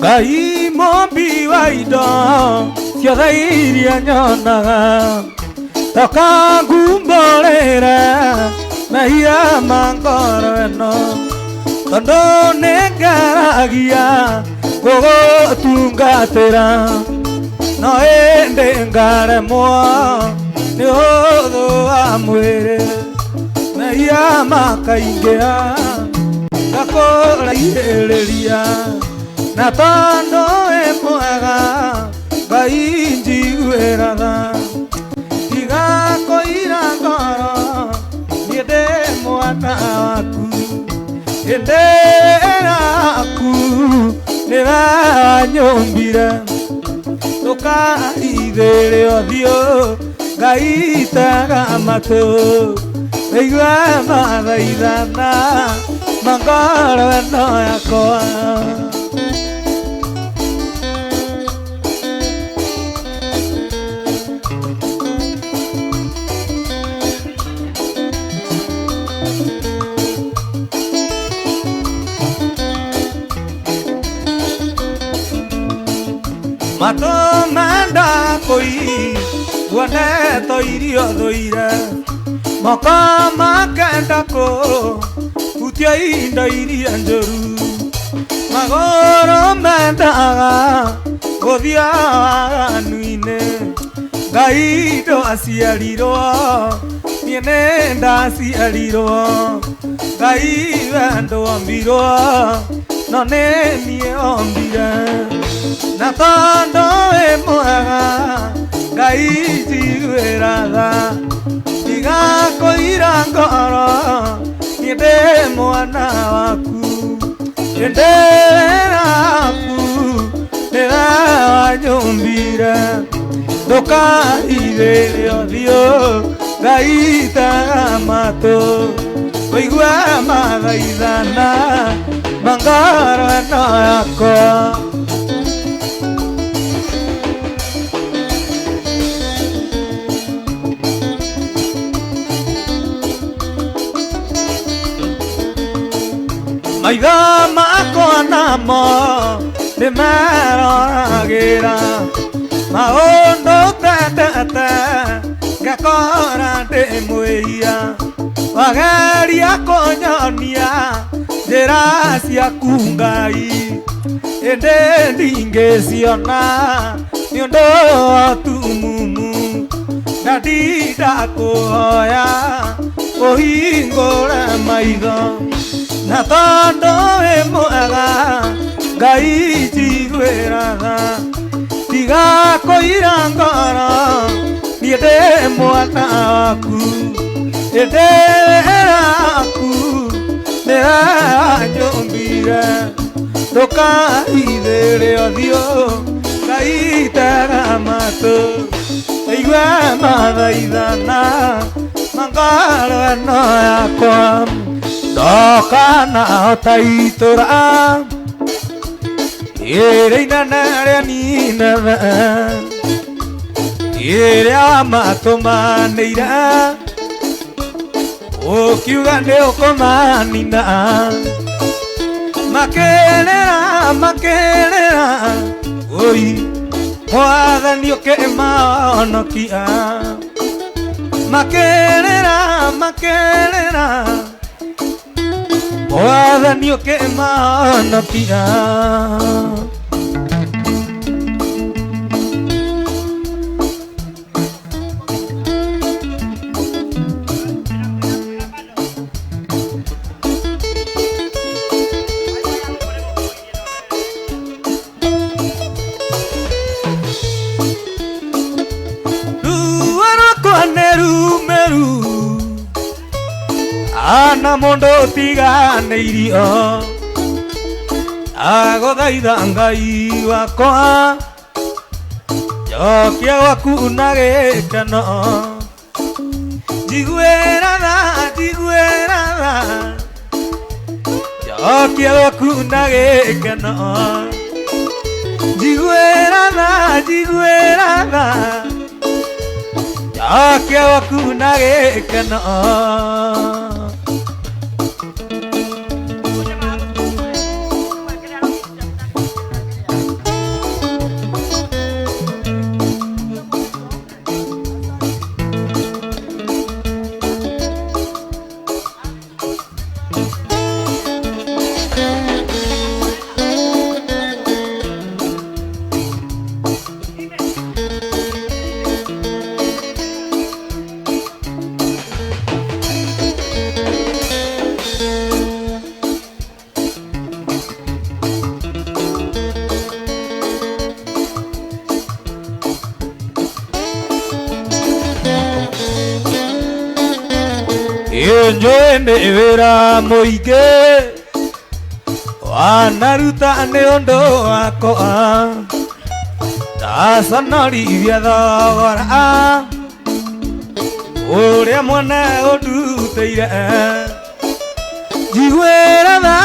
Ngai mũmbi wa indo ciothe iria nyonaga toka ngumbũrĩre mehia ma ngoro ĩno tondũ nĩngeragia gũgũtungatĩra no ĩndĩ ngaremwo nĩ ũthũ wa mwĩrĩ mehia makaingĩha ngakũraihĩrĩria na tondũ wĩ mwega Ngai njiguĩraga tiga kũira ngoro niĩ ndĩ mwana waku hĩndĩ yaku nĩwe wanyũmbire ndũkaithĩre ũthiũ Ngai tega matũ wĩigue mathaithana ma ngoro ĩno yakwa matũ menda kũi guone to irio thũire moko makenda kũhutia indo iria njũru magũrũ mendaga gũthia waganu-inĩ Ngai ndwaciarirwo niĩ nĩ ndaciarirwo Ngai we ndombirwo no nĩ niĩ ombire na tondũ wĩ mwega Ngai njiguĩraga tiga kũira ngoro niĩ ndĩ mwana waku hĩndĩ yaku nĩwe wanyũmbire ndũkaithĩre ũthiũ Ngai tega matũ wĩigue mathaithana ma ngoro ĩno yakwa maitho makwa namo nĩmeroragĩra maũndũ tendete ngakora ndĩ mwĩhia wageria kũnyonia njĩra ciaku Ngai ĩndĩ ndingĩciona nĩũndũ wa ũtumumu ndandinda kũhoya ũhingũre maitho na tondũ wĩ mwega Ngai njiguĩraga tiga kũira ngoro niĩ ndĩ mwana waku hĩndĩ yaku nĩwe wanyũmbire ndũkaithĩre ũthiũ Ngai tega matũ wĩigue mathaithana ma ngoro ĩno yakwa ndoka nahota itũra ĩrĩa inene rĩa Nineve ĩrĩa wamatũmanĩire ũkiuga nĩ ũkũmanina makĩrĩra oi Mwathani ũkĩmahonokia makĩrĩra Mwathani ũkĩmahonokia ana mũndũ tiganĩirio agũthaitha Ngai wakwa njokia gwaku na gĩkeno njiguĩra tha njokia gwaku na gĩkeno njiguĩra tha njokia gwaku na gĩkeno Njoende wĩra mũingĩ wanaruta nĩ ũndũ wakwa ndaconorithia thogora ũrĩa mwene ũndutĩire njiguĩra tha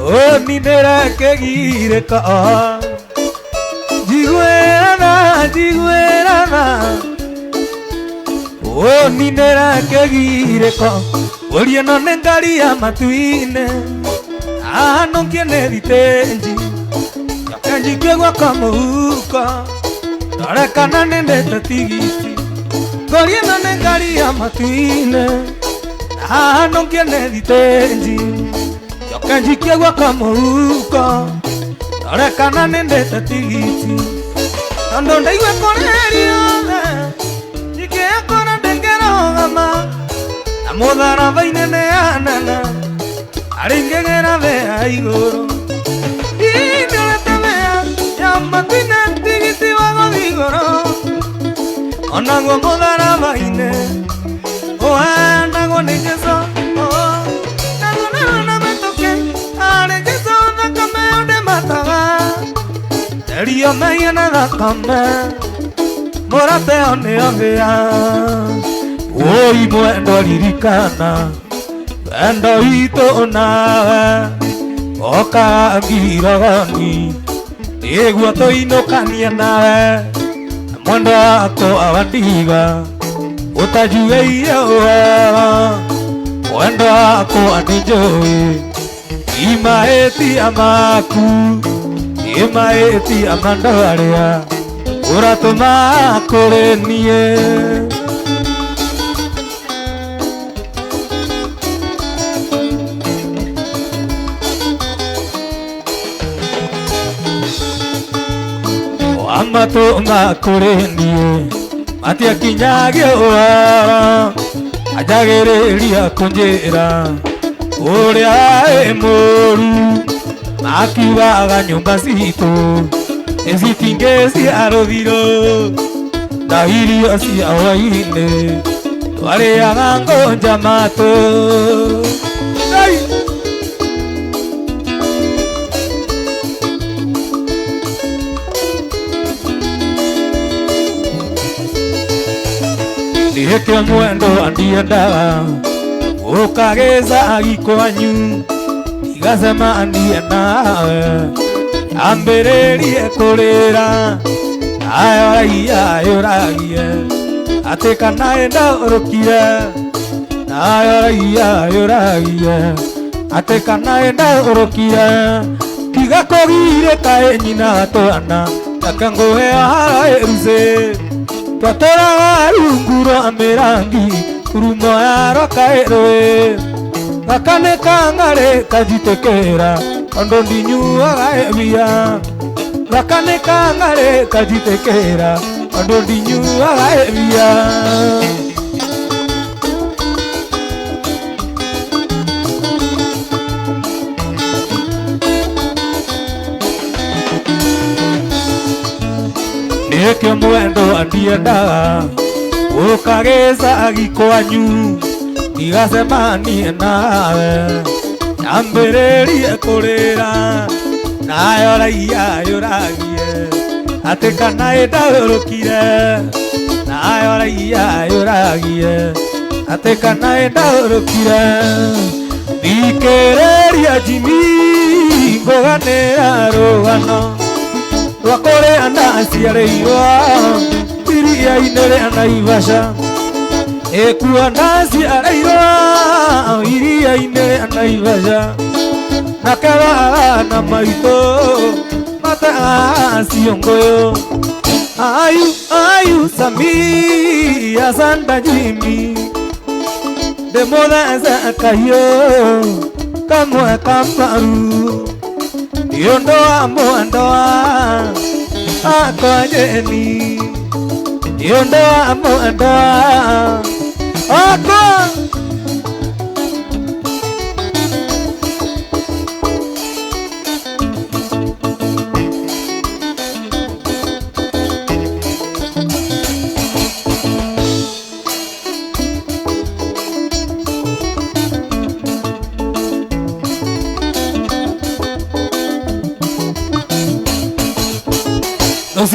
ũninĩre kĩgirĩko njiguĩra tha ũninĩre kĩgirĩko ũrie no nĩ ngari ya matu-inĩ nũngie nĩ thitĩnji njoke njikie gwaka mũhuko ndore kana nĩ ndĩte tigiti ngorie no nĩ ngari ya matu-inĩ nũngie nĩ thitĩnji njoke njikie gwaka mũhuko ndore kana nĩ ndĩte tigiti tondũ ndaigua kũrĩriothe njikĩakora ndĩngĩrũgama na mũtharaba-inĩ nĩ anene aringĩgĩra thĩa igũrũ indĩrete thĩa ya matu-inĩ tigiti wa gũthiĩ igũrũ onaguo mũtharaba-inĩ ũheanagwo nĩ Jesũ naguo nĩrona mĩtũkĩ arĩ Jesũ thakame ũndĩmataga therio mehia na thakame mũrateo nĩyo thĩa woi mwendo ririkana wendo witũ nawe wokaga ngirogoni nĩguo tũinũkanie nawe mwendo wakwa wa ndiga ũtanjugĩire wega mwendo wakwa nĩ njũĩ imahĩtia maku imahĩtia mandwarĩa ũratũma kũrĩ niĩ amatũma kũrĩ niĩ matiakinyagia wega anjagĩrĩria kũnjĩra ũrĩa ĩ mũũru akiugaga nyũmba citũ citingĩcia rũthiro na irio cia hwaĩ-inĩ twarĩaga ngũnja matũ nĩkĩo mwendo ndiendaga ũkagĩca gĩkwanyu igacemania nawe ambĩrĩrie kũrĩra nayo yũragie atĩ kana ĩndaũrũkire nayo yũragie atĩ kana ĩndaũrũkire tiga kũgirĩka nyina twana reke ngũheo haraĩrucĩ twatũraga rungu rwa mĩrangi rumo yarwo kaĩrũĩ gaka nĩ kang'arĩ kanjitĩkĩra tondũ ndinyuaga mbia gaka nĩ kang'arĩ kanjitĩkĩra tondũ ndinyuaga mbia nĩkĩo mwendo ndiendaga ũkagĩca gĩkwanyu igacemanie nawe ambĩrĩrie kũrĩra nayo raia yũragie atĩ kana ĩndaũrũkire nayo raia yũragie atĩ kana ĩndaũrũkire thikĩrĩria Jimmy ngũganĩra rũgano rwa kũrĩa ndaciarĩirwo iria-inĩ rĩa Naivasha ĩkuo ndaciarĩirwo iria-inĩ rĩa Naivasha nake bana maitũ mataga ciũngũyũ ayu Samia Santa Jimmy ndĩmũthece kahiũ kamwe kamaru nĩũndũ wa mwendo wakwa Jeni nĩũndũ wa mwendo wakwa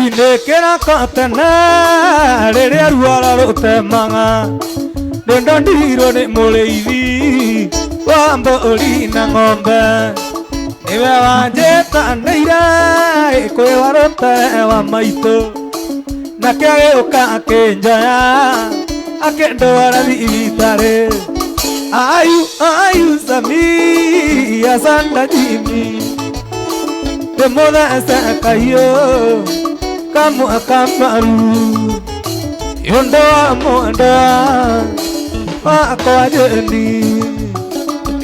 Inekera katana rĩrĩa ruara rũtemaga nĩndondirwo nĩ mũrĩithi wa mbũri na ng'ombe niwe wanjĩtanĩire kwĩwa rũtere wa maitũ nake agĩũka akĩnjoya akĩndwara thibitarĩ ayu Samia Sanda Jimmy ndĩmũthece kahiũ kamwe kamaru yondo wa mwenda wakwa Jeni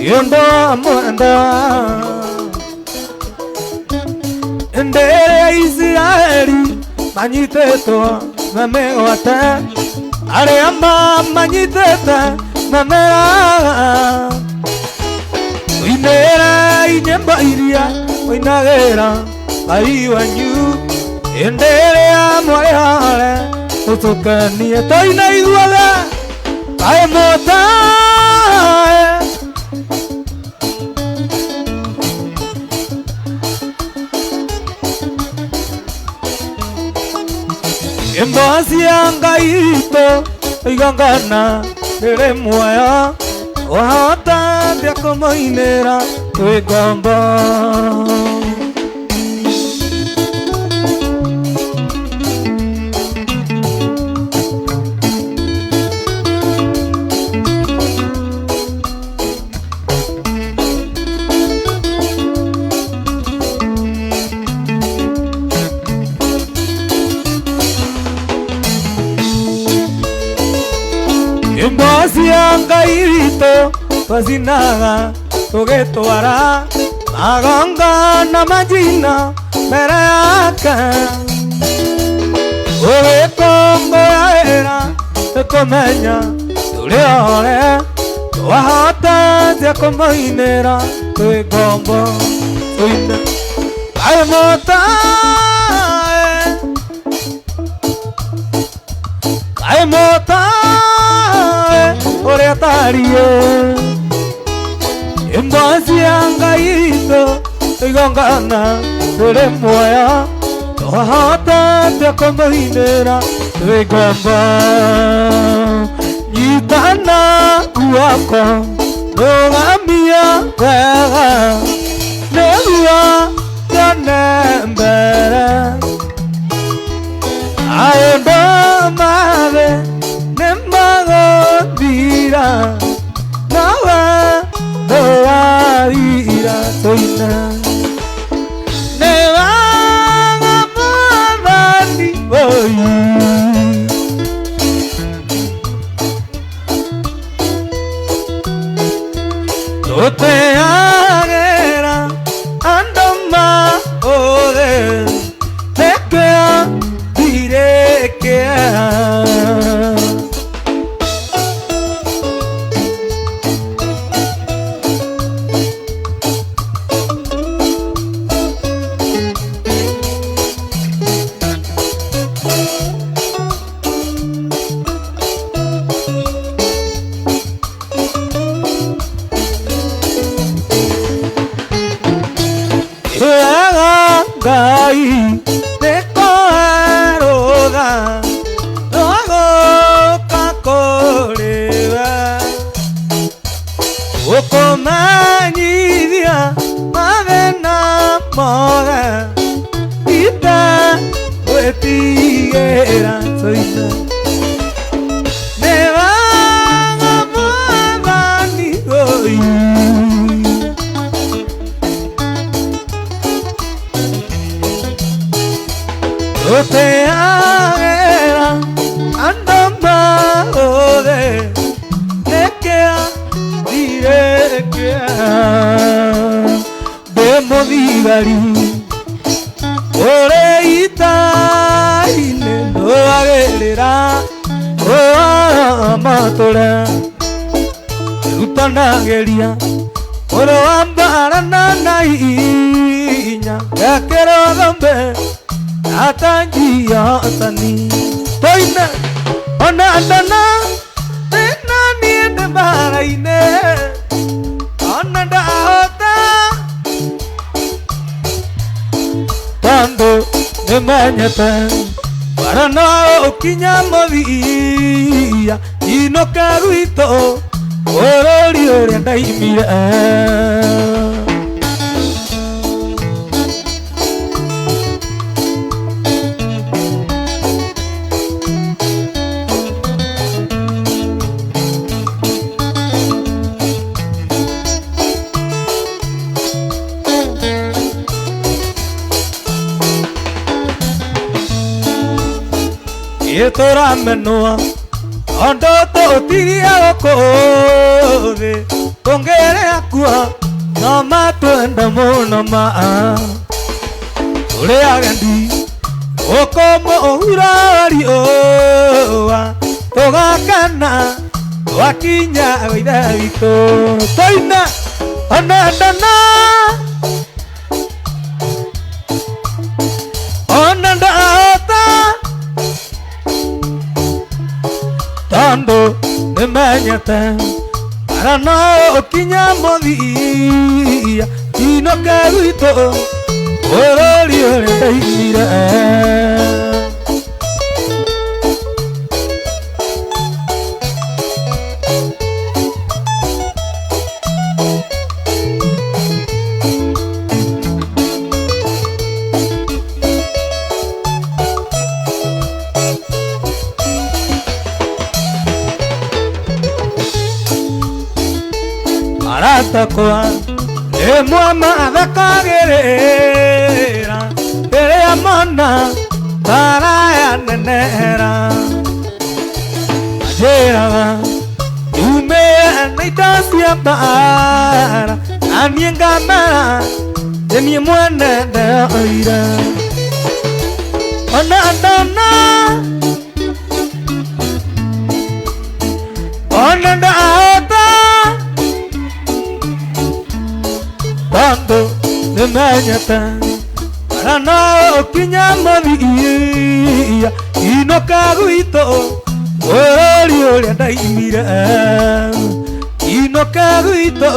yondo wa mwenda ndere ya Israeli manyitĩtwo mamĩgwate arĩa manyitĩte mameraga uinĩra inyĩmbo iria uinagĩra Ngai wanyu ndere ya mwĩhare ũtũkanie tũine ithuothe kaĩ mũtae nyĩmbo cia Ngai witũ igongona rĩrĩ muoyo wahota atĩa kũmũinĩra twĩ ngombo nyĩmbo cia Ngai witũ twacinaga tũgĩtwara magongona majina mbere yake ũgĩkũngũyagĩra tũkũmenya tũrĩ ore twahota atĩa kũmũinĩra twĩ ngombo tũine kaĩ mũtae kaĩ mũtae ũrĩa tariĩ nyĩmbo cia Ngai witũ igongona rĩrĩ muoyo twahota atĩa kũmũinĩra twĩ ngombo nyitana guoko rũgamia wega nĩguo tuone mbere maũndũ mathĩ nĩmagũthira nawe ndũwathira tũine nĩwaga mwathani ũyũ tũtĩagĩra andũ maũthĩ nĩkĩo ndirĩkĩa Ngai nĩkũherũtha rwagũka kũrĩwe gũkũmenyithia mathĩna mothe itegwĩtigĩra tũine nĩwaga mwathani ũyũ tũtĩagĩra andũ maũthĩ nĩkĩo ndirĩkĩa ndĩ mũthigari ũrĩ ita-inĩ ndũagĩrĩra matũre rutanagĩria ũrĩ wa mbara na hinya ngekĩra thũmbĩ atanjia otani toine ona ndana tena niende mbara-inĩ ona ndahota tondũ nĩme nimenyete barana ukinya muthia inoka gwito bururi uria ndaimire Tora menua ondo totiria okore kongere akua no matwenda muno ma ure agendi okomo ohurari owa togakana wakinya goitha wito toina onandana Tando nimenyete barana ukinya muthia inoka gwito bururi uria ndaimire Aratakwa emwama thakagerera eria mana taraya nenera ajeraga ume naitasia bara aniengamara enie mwene ndeira onandana Tando nimenyete barana ukinya muthia inoka gwito bururi uria ndaimire inoka gwito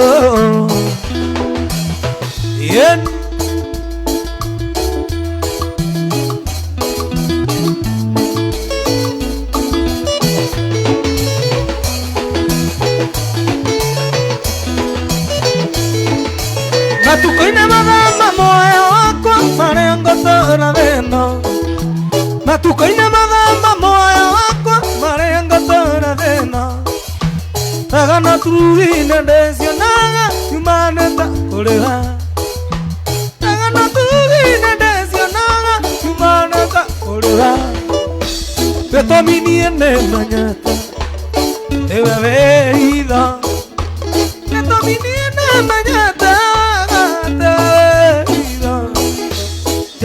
Matukoina madama moyo wako marengo tora deno Matukoina madama moyo wako marengo tora deno Tagana turine desio naga humaneta kolega Tagana turine desio naga humaneta kolega Petomini ene mañata Debe verida Petomini ene mañata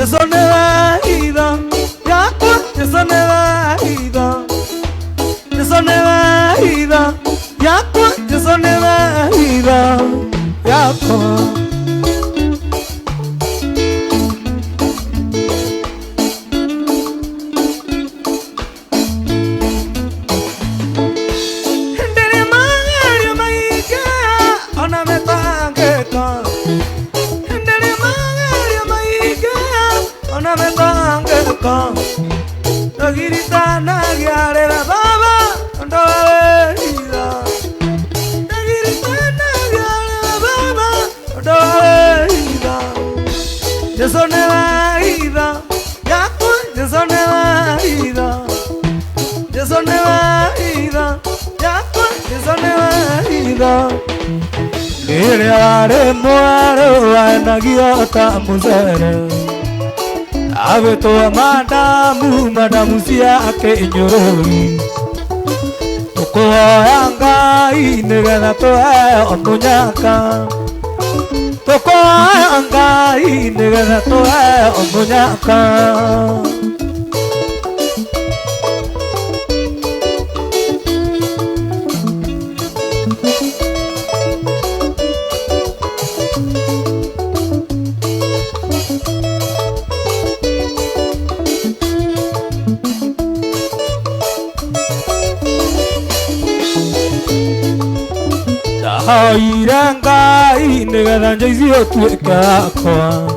Eso ne va ida, yakwa. Eso ne va ida, eso ne va ida, yakwa. Eso ne va ida, yakwa. Ndere magari maiga, ona me tangeka. Ona me tangeka Nagirita nagiarera baba Ondo veida Nagirita nagiarera baba Ondo veida Yeso ne vaida Yaku Yeso ne vaida Yeso ne vaida Yaku Yeso ne vaida Kire are moaro Nagiota muzere Ave toa madamu siake inyorori Toko yanga inegana toa omunyaka Toko yanga inegana toa omunyaka Iranga inegana jaisi otueka kwa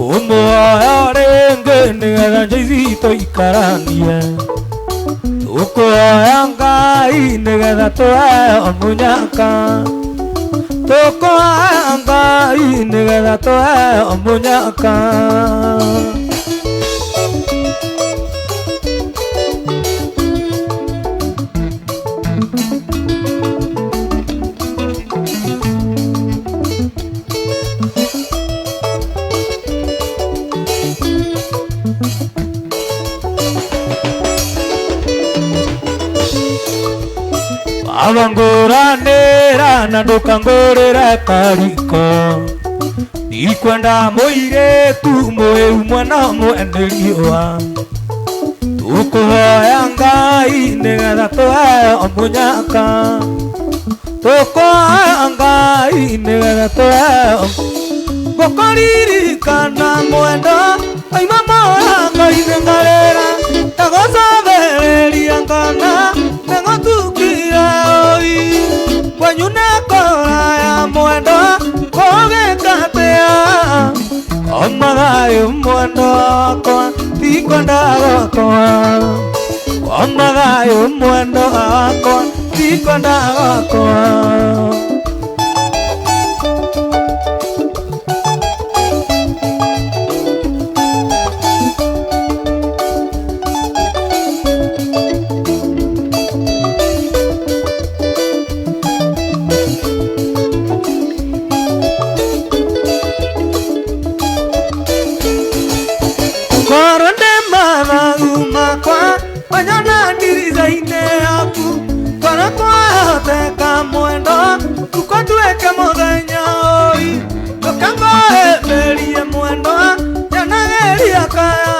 umuoya rĩngĩ nĩgetha Njũithĩ tũikaranie, tũkũhoya Ngai nĩgetha tũheo mũnyaka, tũkũhoya Ngai nĩgetha tũheo mũnyaka. Abangũranĩra na ndũkangũrĩre kariko, ndikwenda mũirĩtu mũĩu mwana mwene riũa, tũkũhoya Ngai nĩgetha tũheo mũnyaka, tũkũhoya Ngai nĩgetha tũheo. Ngũkũririkana mwendo oima moya Ngai nĩngarĩra, ndagũcothereria ngana nĩgũtukire ũi, kwanyu nĩ kũraya mwendo kũgĩka atĩa, omathayũ mwendo wakwa ndikwenda gwakwa, omathayũ mwendo wakwa ndikwenda gwakwa. Wanyana ndiriza-inĩ yaku kora kwahoteka mwendo tukotweke mũthenya ũi, ndũkangũhĩmbĩrie mwendo nyanageria kaya,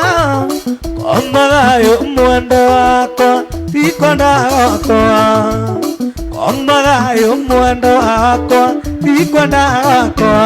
komathayũ mwendo wakwa ndikwenda gwakwa, komathayũ mwendo wakwa ndikwenda gwakwa.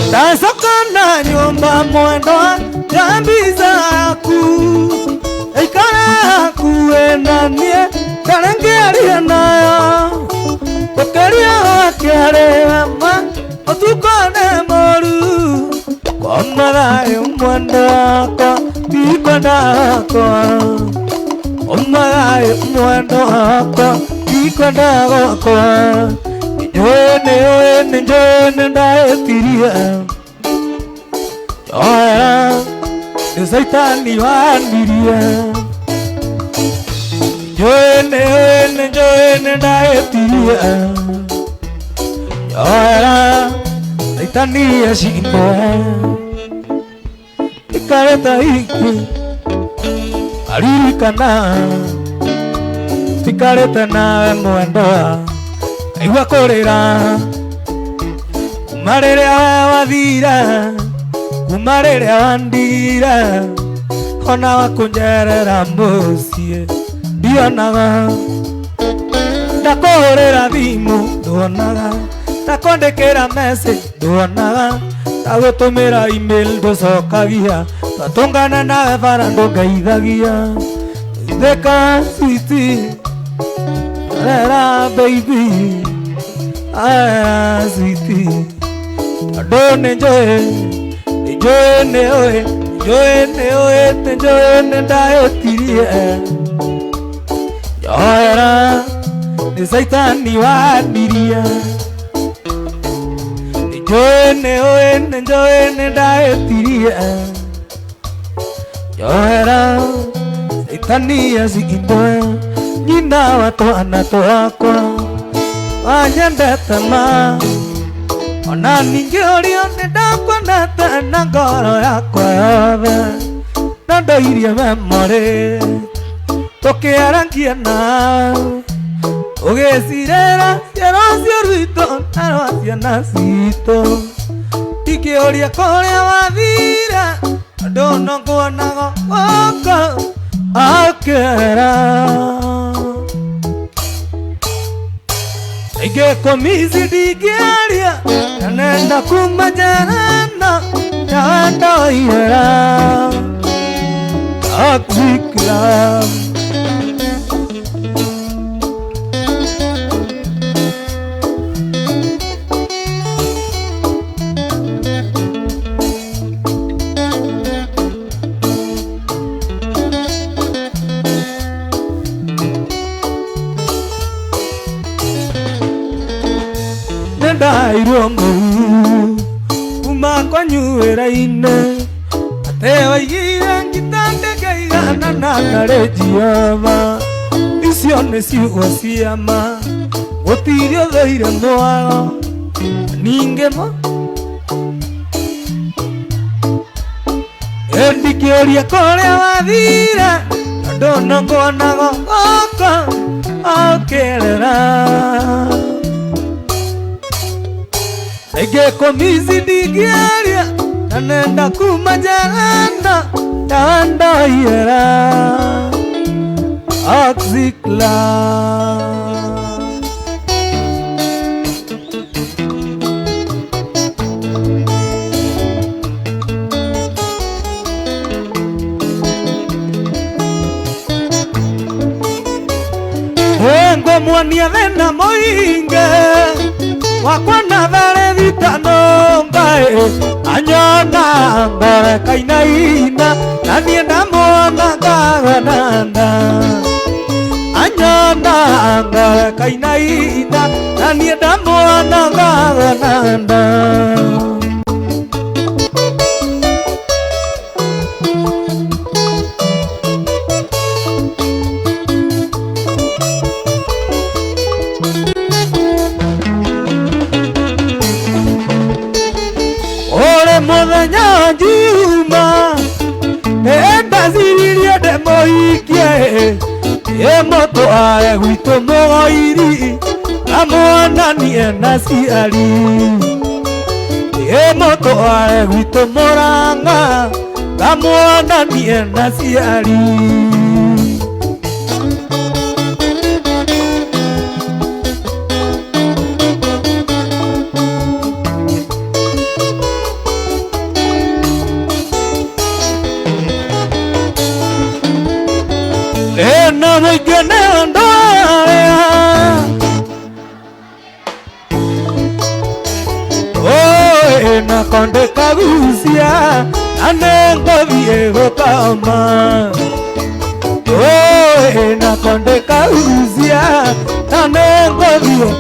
Ndacoka na nyũmba mwendo njambica yaku, ĩikare hakuhĩ na niĩ ndarĩ ngĩaria nayo, ũkĩria wakĩarĩ wema ũtukũ nĩ mũru, komathayũ mwendo wakwa ndikwenda gwakwa, komathayũ mwendo wakwa ndikwenda gwakwa. Nĩnjũĩ nĩndahĩtirie, njoera nĩ Saitani wanirie, nĩnjũĩ nĩndahĩtirie, njoera Saitani acindwe, ikarĩte iki aririkana, ikarĩte nawe mwendwa aigua kũrĩra, kuma rĩrĩa wathira, kuma rĩrĩa wandira, ona wakũnjerera mũciĩ ndionaga, ndakũhũrĩra thimũ nduonaga, ndakwandĩkĩra message nduonaga, ndagũtũmĩra email ndũcokagia, twatũngana nawe bara ndũngeithagia, theka sweetie rera baby, sweetie, ado nĩnjũĩ nĩndahĩtirie, njoera nĩ Saitani wanirie, nĩnjũĩ nĩndahĩtirie, njoera Saitani acindwe, nyina wa twana twakwa wanyendete ma, ona ningĩ ũrĩa nĩndakwendete na ngoro yakwa yothe, na ndoirie memory tũkĩarangia nawe, ũgĩcirĩra ciero cio rwitũ na rwa ciana citũ, ingĩũria kũrĩa wathire ndũnongwonaga gũkũ akĩra. Ningekumizi digiaria nenda kumajana yanda ira toxic love. Ndairongo uma kwanyuera ine ateo igira ngitande gaigana na karejiava icio nĩ ciugo ciama gũtirĩ ũthũire mwao ningĩ mo ndikĩũria kũrĩa wathire tondũ no nguonaga gũka ũkĩrera. Ningekumizi digiaria nenda kumajana yanda ira toxic love. Wengo mwania thena moinge wakwa na thare vitano mbae anyona mbere kainaina na niĩ ndamwona ngagananda anyona mbere kainaina na niĩ ndamwona ngagananda. Muthenya njuma ndaciririe ndĩmũhikie mũtware gwitũ mũgoiri amwonanie na ciari mũtware gwitũ Mũrang'a amwonanie na ciari. No me quiere andar, oh, na conde cagucia, anengo viejo cama, oh, na conde cagucia, anengo viejo,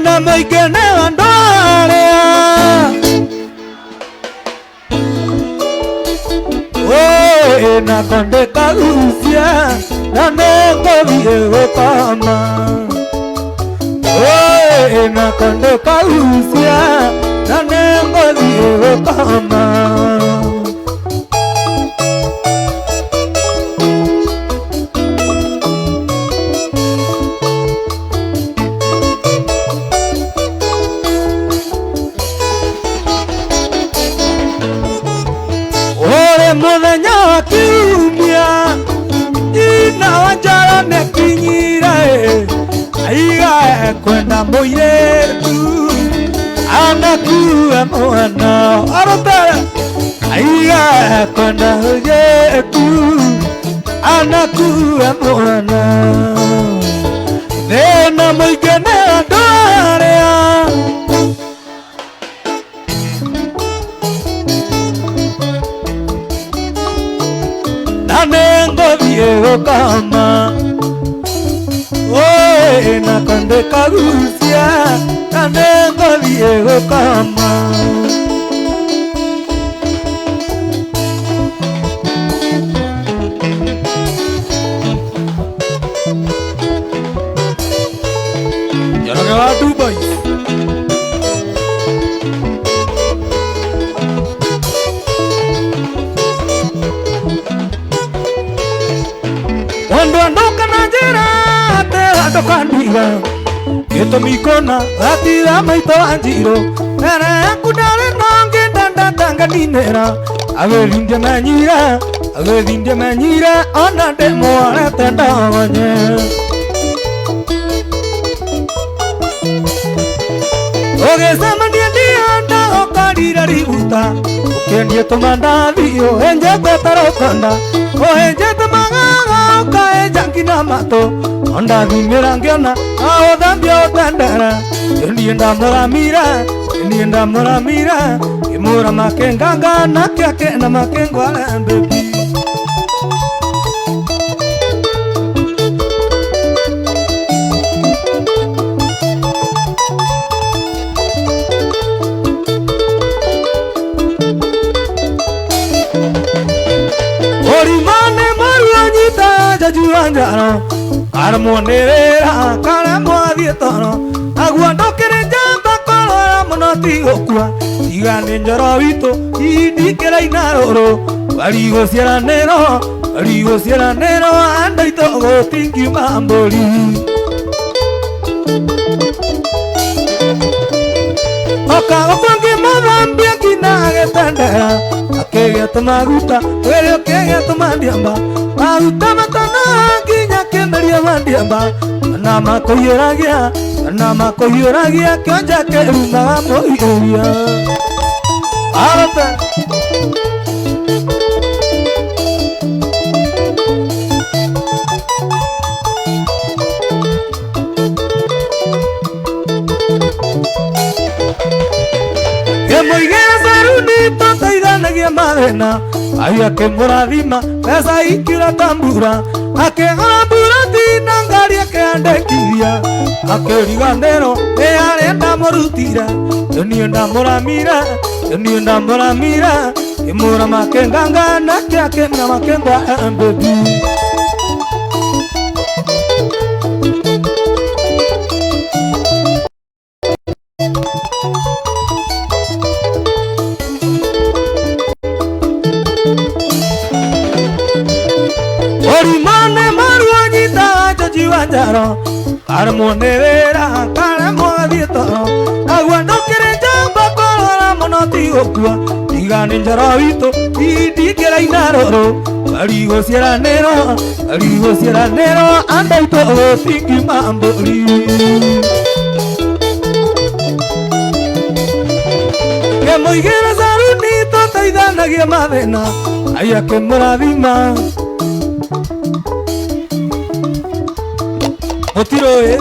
no me quiere andar, oh, na conde cagucia. Nanengo viejo kama oe na kande kausia nanengo viejo kama. Ore muthenya wa kiumia na wajara nekinyira aiga kwenda mũirĩtu anakua mwana arotara aiga kwenda mũirĩtu anakua mwana thĩna mũingĩ nĩ andũ arĩa nanengo viejo kama oe na conde cagucia nanengo viejo kama. Ya no me va a Dubai. Cuando ando canallera te ando candiga esto mi cona ratida maito anjiro nara kudare nonge danda tanga dinera ave india manyira ona demo ara tanda wanye Ogesamania ndianda okarira ributa Ukendie tumandathio enjete tarokanda Oenjete magaga okaenja ngina mato Ondathi mirangiona aothambia otendera Endie ndamuramira Imura makenganga nakiake na makengwale baby Orimane maruanyita jajuanjaro Aramuonerera karamwathietono Aguandokere jamba kolora monoti gokua Tigane njoro wito idikera inaroro Barigo cieranero Andaito gotingi mambori Oka okongi mavambia kinage tendera Akegeto maguta, wele okegeto mandiamba Maguta matana nginya kemeria mandiamba Nama koyoragia kionja kerumaga moiria Arata Kemoigera saruni totaithanagia mathena Aya kemurathima pesa ikira tambura Akegora burati na ngari akeandekithia Akeriganero arenda murutira Enie ndamuramira Imura makenganga nakiake na makengwa baby Orimane maruanyita jajuanjaro Aramuonerera karamwathietono Aguandokere jamba kolora monoti gokua Tigane njoro wito idikera inaroro Barigo cieranero Andaito gotingi mambori Kemoigera saruni totaithanagia mathena Aya kemurathima Otiroe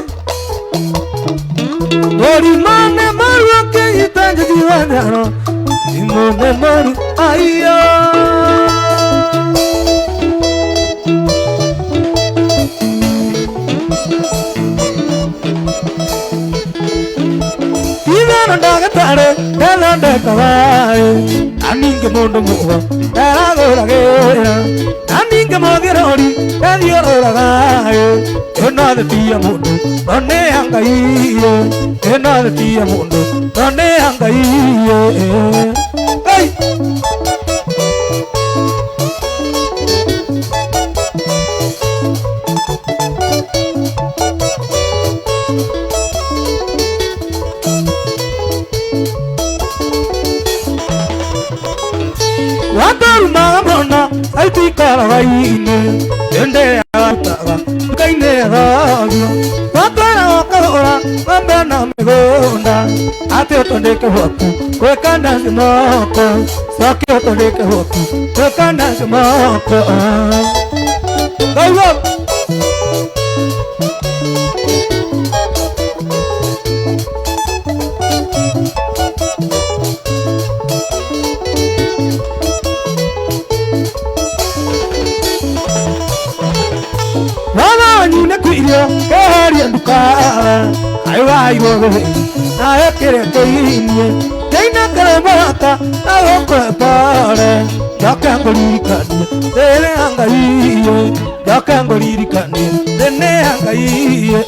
Orimane maru akeita jajuanjaro Imone maru aiyo Ivano ndagatare Elonde kawae Aninge mundu muwa Eragoragera Aninge mogirori Ediororagae Enade tia mundu None angaiye Enade tia mundu None angaiye Hey! Watarumamona Aitikara vaine Ende ataga Kaine ragio Watara wakarora Wambena megonda Ate otondeke waku Kwekanda simoko Saki otondeke waku Kwekanda simoko Go up! Nyune kuirio keheri ndukara aiwa iwoge na ekere keinie keina karemaka agokwe pare jakangolirikanie tere angaiye jakangolirikanie tene angaiye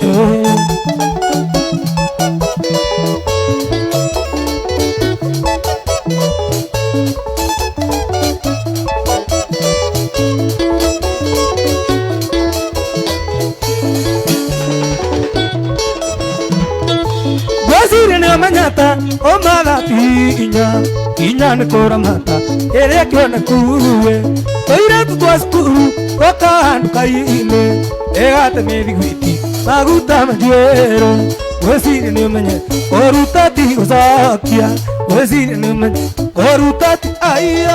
Manyata o malatinya inya ne koramata ere kyone kuwe toira tutwaskuru koka handukaine egate mediguiti maguta majero wesiri ni umenye korutati gucokia wesiri ni umenye korutati aiyo